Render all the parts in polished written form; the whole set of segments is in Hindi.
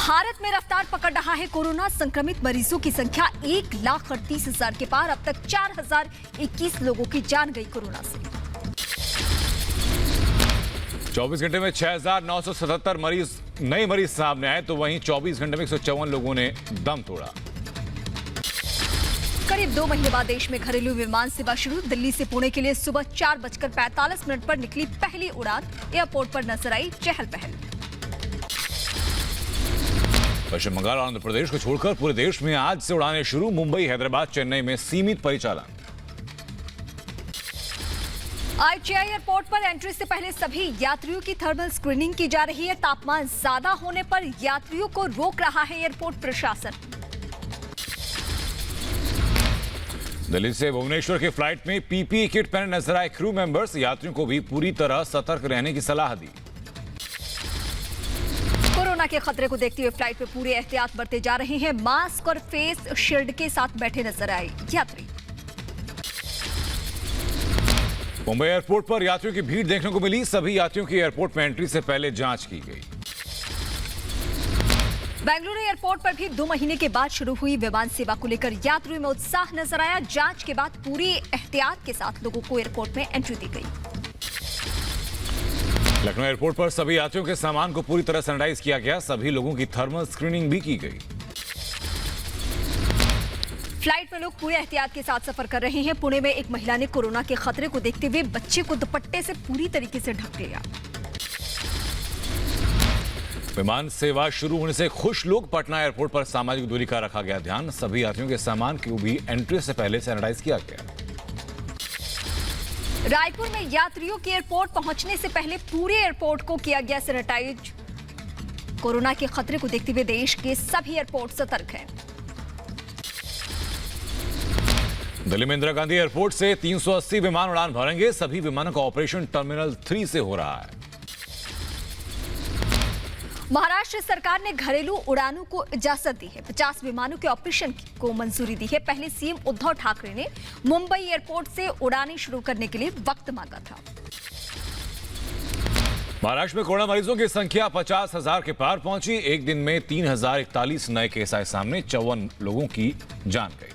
भारत में रफ्तार पकड़ रहा है कोरोना। संक्रमित मरीजों की संख्या 1,38,000 के पार। अब तक 4,021 लोगों की जान गई कोरोना से। 24 घंटे में 6,977 नए मरीज सामने आए, तो वहीं 24 घंटे में 154 लोगों ने दम तोड़ा। करीब 2 महीने बाद देश में घरेलू विमान सेवा शुरू। दिल्ली से पुणे के लिए सुबह 4:45 पर निकली पहली उड़ान। एयरपोर्ट पर नजर आई चहल पहल। पश्चिम बंगाल और आंध्र प्रदेश को छोड़कर पूरे देश में आज से उड़ानें शुरू। मुंबई, हैदराबाद, चेन्नई में सीमित परिचालन। आईजीआई एयरपोर्ट पर एंट्री से पहले सभी यात्रियों की थर्मल स्क्रीनिंग की जा रही है। तापमान ज्यादा होने पर यात्रियों को रोक रहा है एयरपोर्ट प्रशासन। दिल्ली से भुवनेश्वर की फ्लाइट में पीपीई किट पहने नजर आए क्रू मेंबर्स। यात्रियों को भी पूरी तरह सतर्क रहने की सलाह दी। कोरोना के खतरे को देखते हुए फ्लाइट में पूरे एहतियात बरते जा रहे हैं। मास्क और फेस शील्ड के साथ बैठे नजर आए यात्री। मुंबई एयरपोर्ट पर यात्रियों की भीड़ देखने को मिली। सभी यात्रियों की एयरपोर्ट में एंट्री से पहले जांच की गई। बेंगलुरु एयरपोर्ट पर भी 2 महीने के बाद शुरू हुई विमान सेवा को लेकर यात्रियों में उत्साह नजर आया। जांच के बाद पूरी एहतियात के साथ लोगों को एयरपोर्ट में एंट्री दी गई। लखनऊ एयरपोर्ट पर सभी यात्रियों के सामान को पूरी तरह सैनिटाइज किया गया। सभी लोगों की थर्मल स्क्रीनिंग भी की गई। फ्लाइट में लोग पूरे एहतियात के साथ सफर कर रहे हैं। पुणे में एक महिला ने कोरोना के खतरे को देखते हुए बच्चे को दुपट्टे से पूरी तरीके से ढक लिया। विमान सेवा शुरू होने से खुश लोग। पटना एयरपोर्ट पर सामाजिक दूरी का रखा गया ध्यान। सभी यात्रियों के सामान को भी एंट्री से पहले सैनिटाइज किया गया। रायपुर में यात्रियों के एयरपोर्ट पहुंचने से पहले पूरे एयरपोर्ट को किया गया सैनिटाइज। कोरोना के खतरे को देखते हुए देश के सभी एयरपोर्ट सतर्क हैं। दिल्ली में इंदिरा गांधी एयरपोर्ट से 380 विमान उड़ान भरेंगे। सभी विमानों का ऑपरेशन टर्मिनल 3 से हो रहा है। महाराष्ट्र सरकार ने घरेलू उड़ानों को इजाजत दी है। 50 विमानों के ऑपरेशन को मंजूरी दी है। पहले सीएम उद्धव ठाकरे ने मुंबई एयरपोर्ट से उड़ानें शुरू करने के लिए वक्त मांगा था। महाराष्ट्र में कोरोना मरीजों की संख्या 50,000 के पार पहुंची। एक दिन में 3,041 नए केस आए सामने। 54 लोगों की जान गई।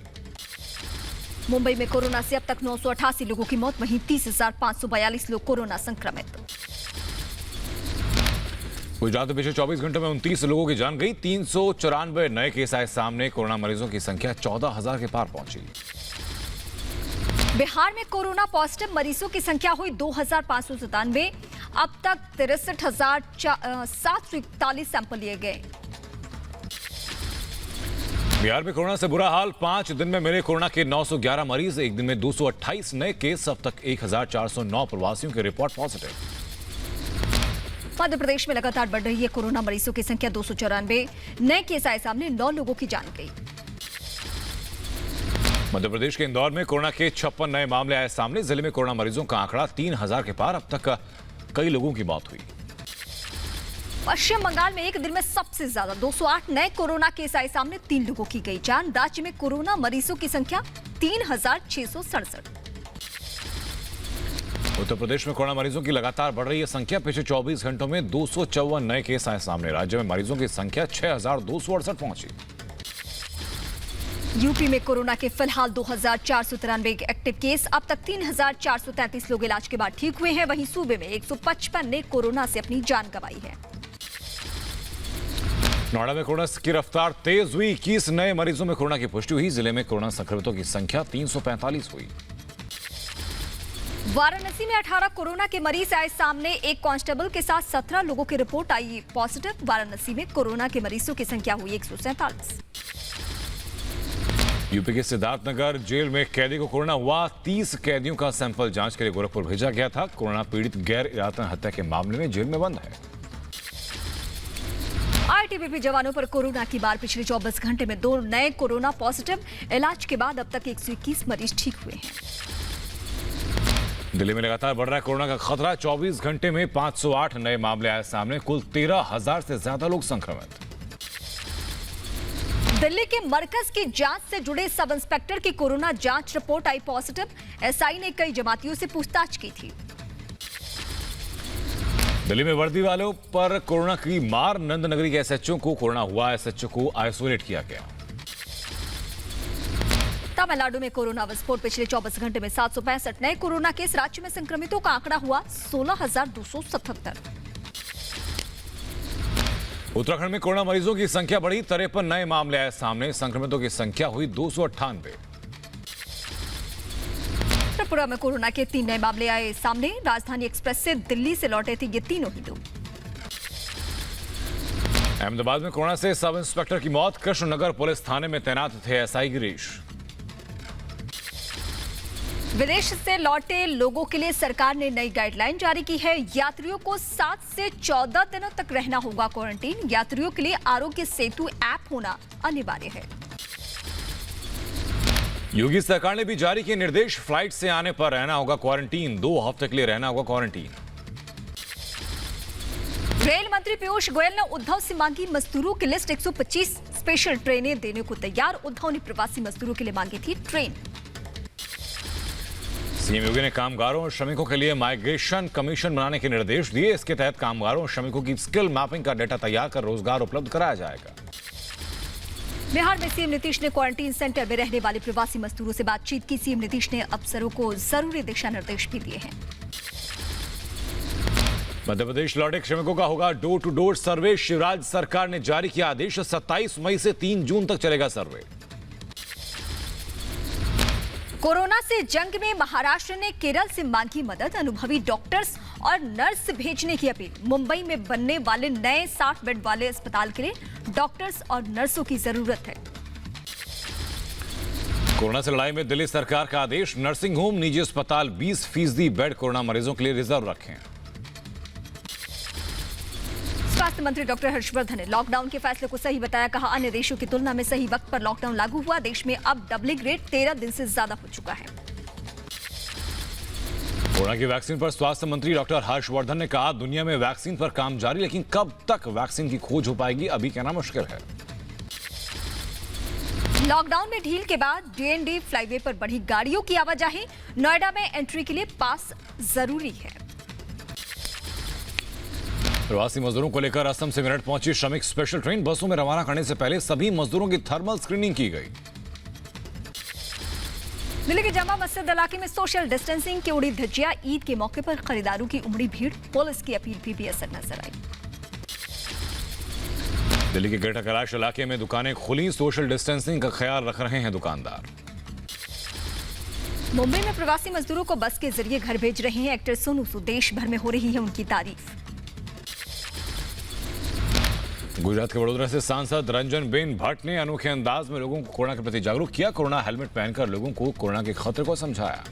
मुंबई में कोरोना से अब तक 988 लोगों की मौत, वहीं 30,542 लोग कोरोना संक्रमित। गुजरात में पिछले 24 घंटों में 29 लोगों की जान गई। 394 नए केस आए सामने। कोरोना मरीजों की संख्या 14,000 के पार पहुंची। बिहार में कोरोना पॉजिटिव मरीजों की संख्या हुई 2,597। अब तक 63,741 सैंपल लिए गए। बिहार में कोरोना से बुरा हाल। 5 दिन में मिले कोरोना के 911 मरीज। एक दिन में 228 नए केस। अब तक 1,409 प्रवासियों के रिपोर्ट पॉजिटिव। मध्य प्रदेश में लगातार बढ़ रही है कोरोना मरीजों की संख्या। 294 नए केस आए सामने। 9 लोगों की जान गई। मध्य प्रदेश के इंदौर में कोरोना के 56 नए मामले आए सामने। जिले में कोरोना मरीजों का आंकड़ा 3,000 के पार। अब तक कई लोगों की मौत हुई। पश्चिम बंगाल में एक दिन में सबसे ज्यादा 208 नए कोरोना केस आए सामने। 3 लोगों की गई जान। राज्य में कोरोना मरीजों की संख्या 3,667। उत्तर प्रदेश में कोरोना मरीजों की लगातार बढ़ रही है संख्या। पिछले 24 घंटों में 254 नए केस आए सामने। राज्य में मरीजों की संख्या 6,268 पहुंची। यूपी में कोरोना के फिलहाल 2,493 एक्टिव केस। अब तक 3,433 लोग इलाज के बाद ठीक हुए हैं। वहीं सूबे में 155 ने कोरोना से अपनी जान गंवाई है। नोएडा में कोरोना की रफ्तार तेज हुई। 21 नए मरीजों में कोरोना की पुष्टि हुई। जिले में कोरोना संक्रमितों की संख्या 345 हुई। वाराणसी में 18 कोरोना के मरीज आए सामने। एक कांस्टेबल के साथ 17 लोगों की रिपोर्ट आई पॉजिटिव। वाराणसी में कोरोना के मरीजों की संख्या हुई 147। यूपी के सिद्धार्थनगर जेल में कैदी को कोरोना हुआ। 30 कैदियों का सैंपल जांच के लिए गोरखपुर भेजा गया था। कोरोना पीड़ित गैर इरादतन हत्या के मामले में जेल में बंद है। आईटीबीपी जवानों पर कोरोना की बार। पिछले 24 घंटे में 2 नए कोरोना पॉजिटिव। इलाज के बाद अब तक 121 मरीज ठीक हुए हैं। दिल्ली में लगातार बढ़ रहा है कोरोना का खतरा। 24 घंटे में 508 नए मामले आए सामने। कुल 13,000 से ज्यादा लोग संक्रमित। दिल्ली के मरकज की जांच से जुड़े सब इंस्पेक्टर की कोरोना जांच रिपोर्ट आई पॉजिटिव। एसआई ने कई जमातियों से पूछताछ की थी। दिल्ली में वर्दी वालों पर कोरोना की मार, नंदनगरी के एसएचओ को कोरोना हुआ, एसएचओ को आइसोलेट किया गया। तमिलनाडु में कोरोना विस्फोट, पिछले 24 घंटे में 765 नए कोरोना केस, राज्य में संक्रमितों का आंकड़ा हुआ 16,277। उत्तराखंड में कोरोना मरीजों की संख्या बढ़ी, 53 नए मामले आए सामने, संक्रमितों की संख्या हुई 298। त्रिपुरा में कोरोना के 3 नए मामले आए सामने, राजधानी एक्सप्रेस से दिल्ली से लौटे थे ये तीनों ही लोग। अहमदाबाद में कोरोना से सब इंस्पेक्टर की मौत, कृष्णनगर पुलिस थाने में तैनात थे एसआई गिरीश। विदेश से लौटे लोगों के लिए सरकार ने नई गाइडलाइन जारी की है। यात्रियों को 7 से 14 दिनों तक रहना होगा क्वारंटीन। यात्रियों के लिए आरोग्य सेतु ऐप होना अनिवार्य है। योगी सरकार ने भी जारी किए निर्देश, फ्लाइट से आने पर रहना होगा क्वारंटीन, 2 हफ्ते के लिए रहना होगा क्वारंटीन। रेल मंत्री पीयूष गोयल ने उद्धव से मांगी मजदूरों की लिस्ट, 125 स्पेशल ट्रेनें देने को तैयार। उद्धव ने प्रवासी मजदूरों के लिए मांगी थी ट्रेन। सीएम योगी ने कामगारों और श्रमिकों के लिए माइग्रेशन कमीशन बनाने के निर्देश दिए। इसके तहत कामगारों और श्रमिकों की स्किल मैपिंग का डेटा तैयार कर रोजगार उपलब्ध कराया जाएगा। बिहार में सीएम नीतीश ने क्वारंटीन सेंटर में रहने वाले प्रवासी मजदूरों से बातचीत की। सीएम नीतीश ने अफसरों को जरूरी दिशा निर्देश भी दिए हैं। मध्य प्रदेश लौटे श्रमिकों का होगा door to door survey, Shivraj सरकार ने जारी किया आदेश, 27 मई से 3 जून तक चलेगा सर्वे। कोरोना से जंग में महाराष्ट्र ने केरल से मांगी मदद, अनुभवी डॉक्टर्स और नर्स भेजने की अपील। मुंबई में बनने वाले नए 60 बेड वाले अस्पताल के लिए डॉक्टर्स और नर्सों की जरूरत है। कोरोना से लड़ाई में दिल्ली सरकार का आदेश, नर्सिंग होम, निजी अस्पताल 20% बेड कोरोना मरीजों के लिए रिजर्व रखें। स्वास्थ्य मंत्री डॉक्टर हर्षवर्धन ने लॉकडाउन के फैसले को सही बताया, कहा अन्य देशों की तुलना में सही वक्त पर लॉकडाउन लागू हुआ। देश में अब डबलिंग रेट 13 दिन से ज्यादा हो चुका है। कोरोना की वैक्सीन पर स्वास्थ्य मंत्री डॉक्टर हर्षवर्धन ने कहा, दुनिया में वैक्सीन पर काम जारी, लेकिन कब तक वैक्सीन की खोज हो पाएगी अभी कहना मुश्किल है। लॉकडाउन में ढील के बाद डीएनडी फ्लाईवे पर बढ़ी गाड़ियों की आवाजाही, नोएडा में एंट्री के लिए पास जरूरी है। प्रवासी मजदूरों को लेकर असम से मेरठ पहुंची श्रमिक स्पेशल ट्रेन, बसों में रवाना करने से पहले सभी मजदूरों की थर्मल स्क्रीनिंग की गई। दिल्ली के जामा मस्जिद इलाके में सोशल डिस्टेंसिंग की उड़ी धज्जियां, ईद के मौके पर खरीदारों की उमड़ी भीड़, पुलिस की अपील भी बेअसर नजर आई। दिल्ली के ग्रेटर कैलाश इलाके में दुकानें खुली, सोशल डिस्टेंसिंग का ख्याल रख रहे हैं दुकानदार। मुंबई में प्रवासी मजदूरों को बस के जरिए घर भेज रहे हैं एक्टर सोनू सूद, देश भर में हो रही है उनकी तारीफ। गुजरात के वडोदरा से सांसद रंजन बेन भट्ट ने अनोखे अंदाज में लोगों को कोरोना के प्रति जागरूक किया। कोरोना हेलमेट पहनकर लोगों को कोरोना के खतरे को समझाया।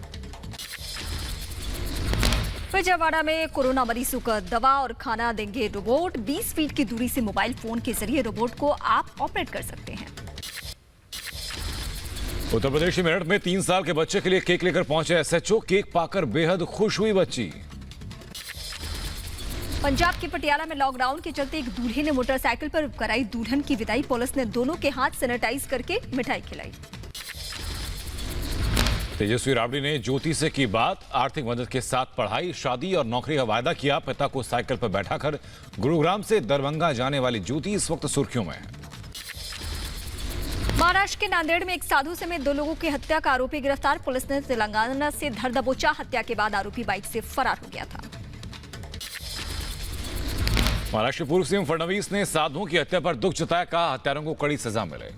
विजयवाड़ा में कोरोना मरीजों को दवा और खाना देंगे रोबोट, 20 फीट की दूरी से मोबाइल फोन के जरिए रोबोट को आप ऑपरेट कर सकते हैं। उत्तर प्रदेश के मेरठ में 3 साल के बच्चे के लिए केक लेकर पहुंचे एसएचओ, केक पाकर बेहद खुश हुई बच्ची। पंजाब के पटियाला में लॉकडाउन के चलते एक दूल्हे ने मोटरसाइकिल पर कराई दुल्हन की विदाई, पुलिस ने दोनों के हाथ सैनिटाइज करके मिठाई खिलाई। तेजस्वी राबड़ी ने ज्योति से की बात, आर्थिक मदद के साथ पढ़ाई, शादी और नौकरी का वायदा किया। पिता को साइकिल पर बैठाकर गुरुग्राम से दरभंगा जाने वाली ज्योति इस वक्त सुर्खियों में है। महाराष्ट्र के नांदेड़ में एक साधु समेत 2 लोगों की हत्या का आरोपी गिरफ्तार, पुलिस ने तेलंगाना से धर दबोचा, हत्या के बाद आरोपी बाइक से फरार हो गया था। महाराष्ट्र पूर्व सीएम फडणवीस ने साधुओं की हत्या पर दुख जताया, कहा हत्यारों को कड़ी सजा मिले।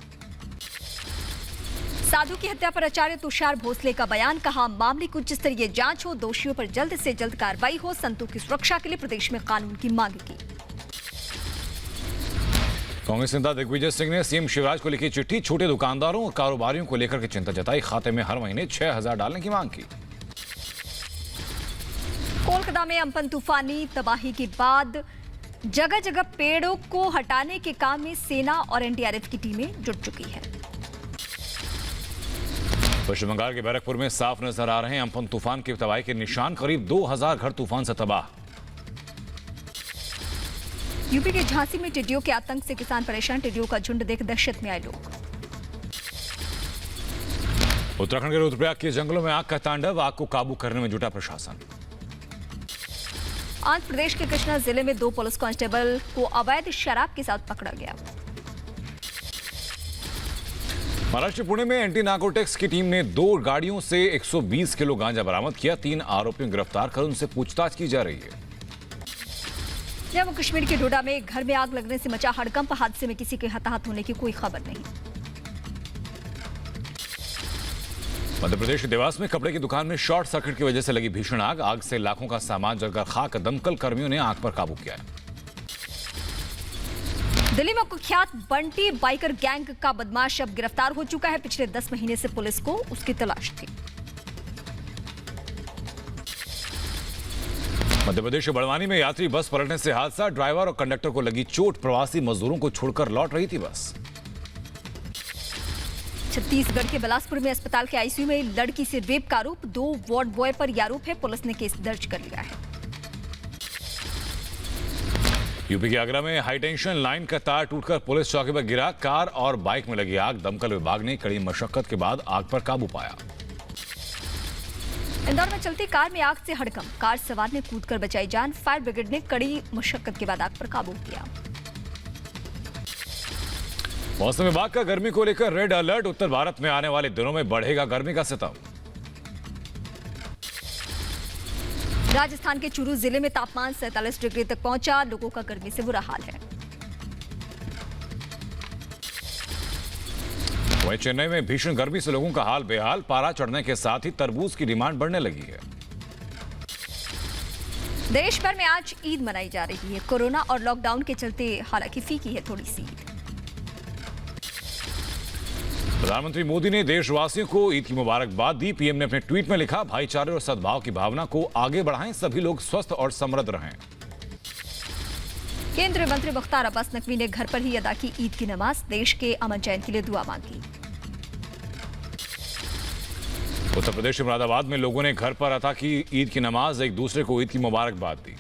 साधु की हत्या पर आचार्य तुषार भोसले का बयान, कहा मामले की उच्च स्तरीय जांच हो, दोषियों पर जल्द से जल्द कार्रवाई हो, संतों की सुरक्षा के लिए प्रदेश में कानून की मांग की। कांग्रेस नेता दिग्विजय सिंह ने सीएम शिवराज को लिखी चिट्ठी, छोटे दुकानदारों और कारोबारियों को लेकर के चिंता जताई, खाते में हर महीने 6,000 डालने की मांग की। कोलकाता में अम्पन तूफानी तबाही के बाद जगह जगह पेड़ों को हटाने के काम में सेना और एनडीआरएफ की टीमें जुट चुकी है। पश्चिम बंगाल के बैरकपुर में साफ नजर आ रहे हैं अम्पन तूफान की तबाही के निशान, करीब 2000 घर तूफान से तबाह। यूपी के झांसी में टिड्डियों के आतंक से किसान परेशान, टिड्डियों का झुंड देख दहशत में आए लोग। उत्तराखंड के रुद्रप्रयाग के जंगलों में आग का तांडव, आग को काबू करने में जुटा प्रशासन। आंध्र प्रदेश के कृष्णा जिले में 2 पुलिस कांस्टेबल को अवैध शराब के साथ पकड़ा गया। महाराष्ट्र पुणे में एंटी नार्कोटिक्स की टीम ने 2 गाड़ियों से 120 किलो गांजा बरामद किया। 3 आरोपियों को गिरफ्तार कर उनसे पूछताछ की जा रही है। जम्मू कश्मीर के डोडा में घर में आग लगने से मचा हड़कंप। हादसे में किसी के हताहत होने की कोई खबर नहीं। मध्य प्रदेश के देवास में कपड़े की दुकान में शॉर्ट सर्किट की वजह से लगी भीषण आग से लाखों का सामान जलकर खाक। दमकल कर्मियों ने आग पर काबू किया है। दिल्ली में कुख्यात बंटी बाइकर गैंग का बदमाश अब गिरफ्तार हो चुका है। पिछले 10 महीने से पुलिस को उसकी तलाश थी। मध्य प्रदेश के बड़वानी में यात्री बस पलटने से हादसा। ड्राइवर और कंडक्टर को लगी चोट। प्रवासी मजदूरों को छोड़कर लौट रही थी बस। छत्तीसगढ़ के बिलासपुर में अस्पताल के आईसीयू में लड़की से रेप का आरोप। 2 वार्ड बॉय पर यह आरोप है। पुलिस ने केस दर्ज कर लिया है। यूपी के आगरा में हाई टेंशन लाइन का तार टूटकर पुलिस चौकी पर गिरा। कार और बाइक में लगी आग। दमकल विभाग ने कड़ी मशक्कत के बाद आग पर काबू पाया। इंदौर में चलती कार में आग से हड़कंप। कार सवार ने कूदकर बचाई जान। फायर ब्रिगेड ने कड़ी मशक्कत के बाद आग पर काबू किया। मौसम विभाग का गर्मी को लेकर रेड अलर्ट। उत्तर भारत में आने वाले दिनों में बढ़ेगा गर्मी का सितम। राजस्थान के चूरू जिले में तापमान 47 डिग्री तक पहुंचा। लोगों का गर्मी से बुरा हाल है। वहीं चेन्नई में भीषण गर्मी से लोगों का हाल बेहाल। पारा चढ़ने के साथ ही तरबूज की डिमांड बढ़ने लगी है। देश भर में आज ईद मनाई जा रही है। कोरोना और लॉकडाउन के चलते हालांकि फीकी है थोड़ी सी ईद। प्रधानमंत्री मोदी ने देशवासियों को ईद की मुबारकबाद दी। पीएम ने अपने ट्वीट में लिखा, भाईचारे और सद्भाव की भावना को आगे बढ़ाएं। सभी लोग स्वस्थ और समृद्ध रहें। केंद्रीय मंत्री मुख्तार अब्बास नकवी ने घर पर ही अदा की ईद की नमाज। देश के अमन चैन के लिए दुआ मांगी। उत्तर प्रदेश के मुरादाबाद में लोगों ने घर पर अदा की ईद की नमाज। एक दूसरे को ईद की मुबारकबाद दी।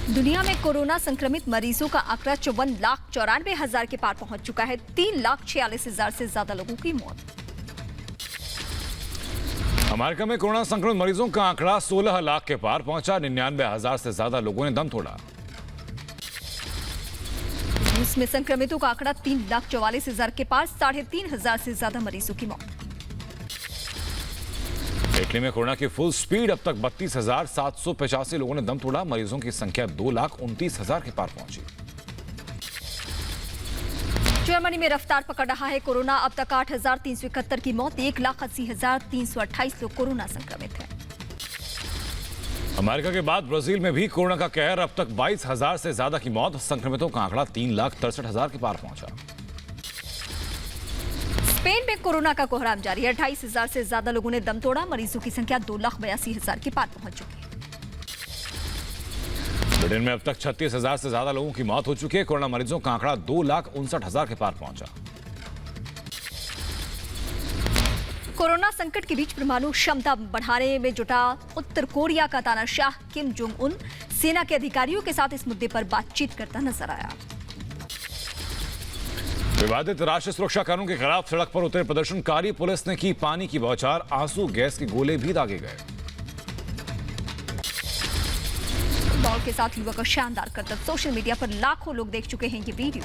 दुनिया में कोरोना संक्रमित मरीजों का आंकड़ा 54,94,000 के पार पहुंच चुका है। 3,46,000 से ज्यादा लोगों की मौत। अमेरिका में कोरोना संक्रमित मरीजों का आंकड़ा 16 लाख के पार पहुंचा। 99,000 से ज्यादा लोगों ने दम तोड़ा। रूस में संक्रमितों का आंकड़ा 3,44,000 के पार। 3,500 से ज्यादा मरीजों की मौत। इटली में कोरोना की फुल स्पीड। अब तक 32,785 लोगों ने दम तोड़ा। मरीजों की संख्या 2,29,000 के पार पहुंची। जर्मनी में रफ्तार पकड़ रहा है कोरोना। अब तक 8,371 की मौत। 1,80,328 लोग कोरोना संक्रमित हैं। अमेरिका के बाद ब्राजील में भी कोरोना का कहर। अब तक 22,000 से ज्यादा की मौत। संक्रमितों का आंकड़ा 3,63,000 के पार पहुंचा। स्पेन में कोरोना का कोहराम जारी है। 28,000 से ज्यादा लोगों ने दम तोड़ा। मरीजों की संख्या 2,82,000 के पार पहुंच चुकी है। ब्रिटेन में अब तक 36,000 से ज्यादा लोगों की मौत हो चुकी है। कोरोना मरीजों का आंकड़ा 2,59,000 के पार पहुंचा। कोरोना संकट के बीच परमाणु क्षमता बढ़ाने में जुटा उत्तर कोरिया का तानाशाह किम जोंग उन सेना के अधिकारियों के साथ इस मुद्दे पर बातचीत करता नजर आया। विवादित राष्ट्रीय सुरक्षा कानून के खिलाफ सड़क पर उतरे प्रदर्शनकारी। पुलिस ने की पानी की बौछार। आंसू गैस के गोले भी दागे गए। बॉल के साथ युवक का शानदार करतब। सोशल मीडिया पर लाखों लोग देख चुके हैं ये वीडियो।